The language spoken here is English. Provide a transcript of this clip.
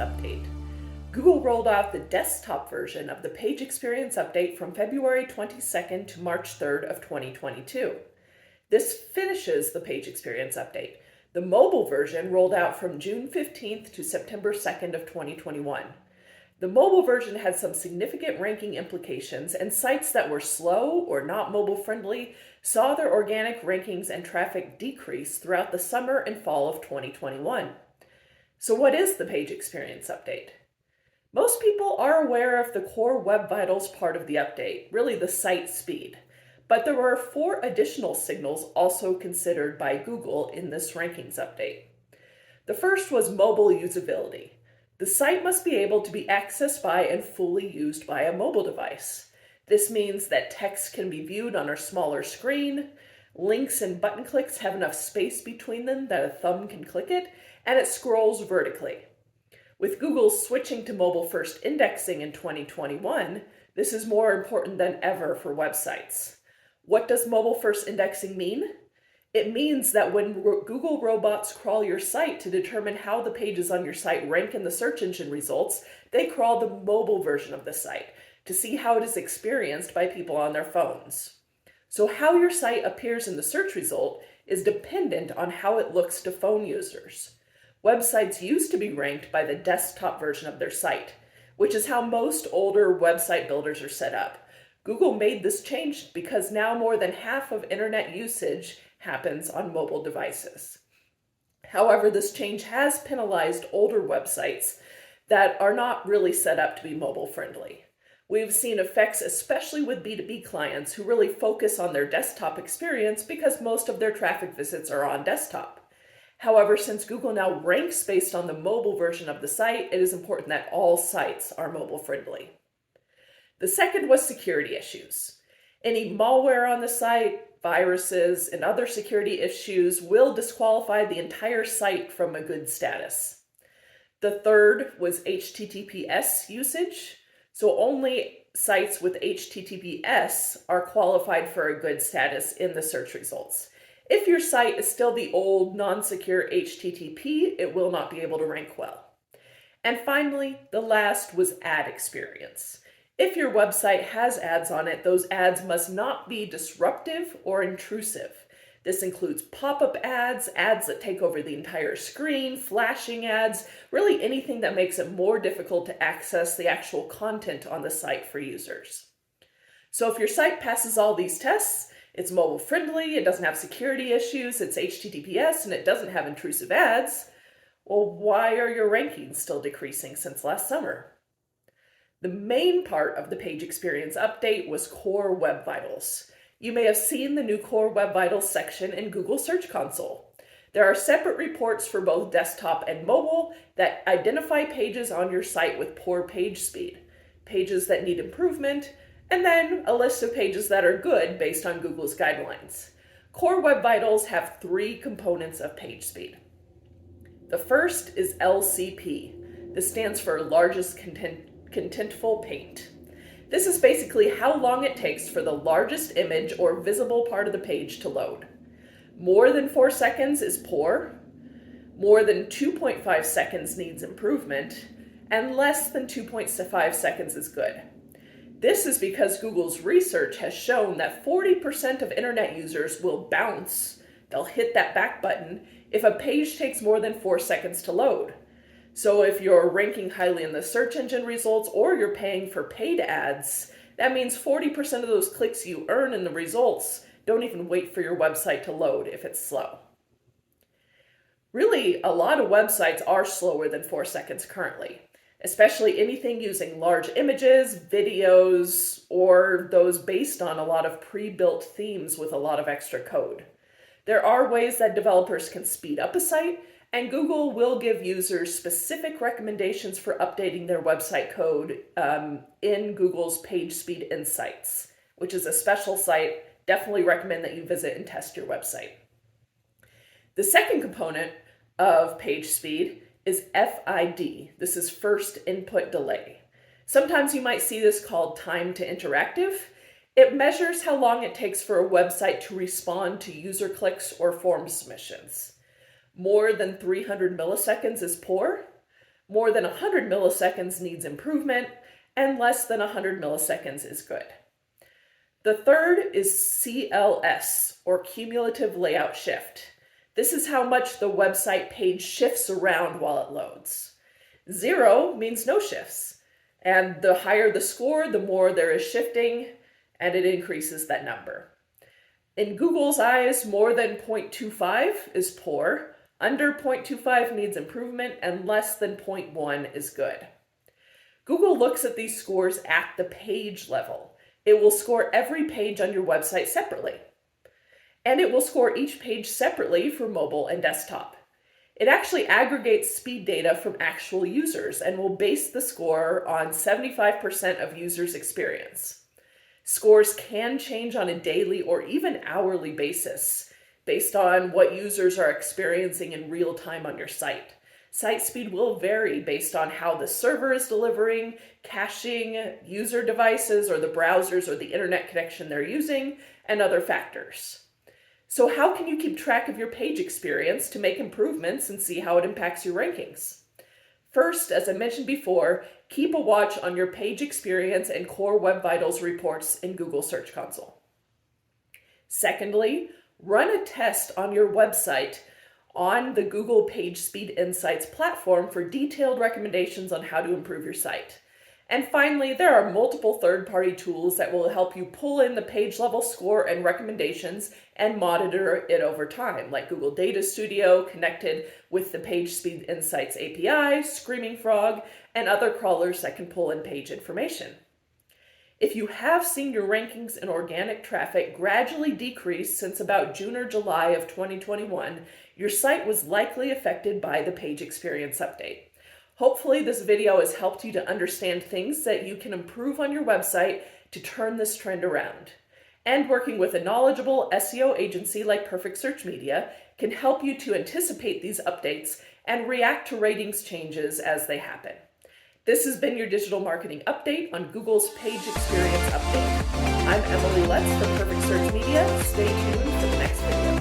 update. Google rolled out the desktop version of the Page Experience Update from February 22nd to March 3rd of 2022. This finishes the Page Experience Update. The mobile version rolled out from June 15th to September 2nd of 2021. The mobile version had some significant ranking implications, and sites that were slow or not mobile-friendly saw their organic rankings and traffic decrease throughout the summer and fall of 2021. So what is the Page Experience Update? Most people are aware of the core Web Vitals part of the update, really the site speed. But there were 4 additional signals also considered by Google in this rankings update. The first was mobile usability. The site must be able to be accessed by and fully used by a mobile device. This means that text can be viewed on a smaller screen, links and button clicks have enough space between them that a thumb can click it, and it scrolls vertically. With Google switching to mobile-first indexing in 2021, this is more important than ever for websites. What does mobile-first indexing mean? It means that when Google robots crawl your site to determine how the pages on your site rank in the search engine results, they crawl the mobile version of the site to see how it is experienced by people on their phones. So how your site appears in the search result is dependent on how it looks to phone users. Websites used to be ranked by the desktop version of their site, which is how most older website builders are set up. Google made this change because now more than half of internet usage happens on mobile devices. However, this change has penalized older websites that are not really set up to be mobile friendly. We've seen effects especially with B2B clients who really focus on their desktop experience because most of their traffic visits are on desktop. However, since Google now ranks based on the mobile version of the site, it is important that all sites are mobile friendly. The second was security issues. Any malware on the site, viruses, and other security issues will disqualify the entire site from a good status. The third was HTTPS usage. So only sites with HTTPS are qualified for a good status in the search results. If your site is still the old non-secure HTTP, it will not be able to rank well. And finally, the last was ad experience. If your website has ads on it, those ads must not be disruptive or intrusive. This includes pop-up ads, ads that take over the entire screen, flashing ads, really anything that makes it more difficult to access the actual content on the site for users. So if your site passes all these tests, it's mobile friendly, it doesn't have security issues, it's HTTPS, and it doesn't have intrusive ads, well, why are your rankings still decreasing since last summer? The main part of the Page Experience Update was Core Web Vitals. You may have seen the new Core Web Vitals section in Google Search Console. There are separate reports for both desktop and mobile that identify pages on your site with poor page speed, pages that need improvement, and then a list of pages that are good based on Google's guidelines. Core Web Vitals have 3 components of page speed. The first is LCP. This stands for Largest Contentful Paint. This is basically how long it takes for the largest image or visible part of the page to load. More than 4 seconds is poor, more than 2.5 seconds needs improvement, and less than 2.5 seconds is good. This is because Google's research has shown that 40% of internet users will bounce, they'll hit that back button, if a page takes more than 4 seconds to load. So if you're ranking highly in the search engine results or you're paying for paid ads, that means 40% of those clicks you earn in the results don't even wait for your website to load if it's slow. Really, a lot of websites are slower than 4 seconds currently, especially anything using large images, videos, or those based on a lot of pre-built themes with a lot of extra code. There are ways that developers can speed up a site, and Google will give users specific recommendations for updating their website code in Google's Page Speed Insights, which is a special site. Definitely recommend that you visit and test your website. The second component of page speed is FID. This is First Input Delay. Sometimes you might see this called time to interactive. It measures how long it takes for a website to respond to user clicks or form submissions. More than 300 milliseconds is poor. More than 100 milliseconds needs improvement, and less than 100 milliseconds is good. The third is CLS, or Cumulative Layout Shift. This is how much the website page shifts around while it loads. 0 means no shifts, and the higher the score, the more there is shifting, and it increases that number. In Google's eyes, more than 0.25 is poor, under 0.25 needs improvement, and less than 0.1 is good. Google looks at these scores at the page level. It will score every page on your website separately. And it will score each page separately for mobile and desktop. It actually aggregates speed data from actual users and will base the score on 75% of users' experience. Scores can change on a daily or even hourly basis based on what users are experiencing in real time on your site. Site speed will vary based on how the server is delivering, caching, user devices, or the browsers or the internet connection they're using, and other factors. So how can you keep track of your page experience to make improvements and see how it impacts your rankings? First, as I mentioned before, keep a watch on your page experience and core Web Vitals reports in Google Search Console. Secondly, run a test on your website on the Google PageSpeed Insights platform for detailed recommendations on how to improve your site. And finally, there are multiple third-party tools that will help you pull in the page level score and recommendations and monitor it over time, like Google Data Studio connected with the PageSpeed Insights API, Screaming Frog, and other crawlers that can pull in page information. If you have seen your rankings in organic traffic gradually decrease since about June or July of 2021, your site was likely affected by the page experience update. Hopefully this video has helped you to understand things that you can improve on your website to turn this trend around. And working with a knowledgeable SEO agency like Perfect Search Media can help you to anticipate these updates and react to ratings changes as they happen. This has been your digital marketing update on Google's Page Experience Update. I'm Emily Lutz from Perfect Search Media. Stay tuned for the next video.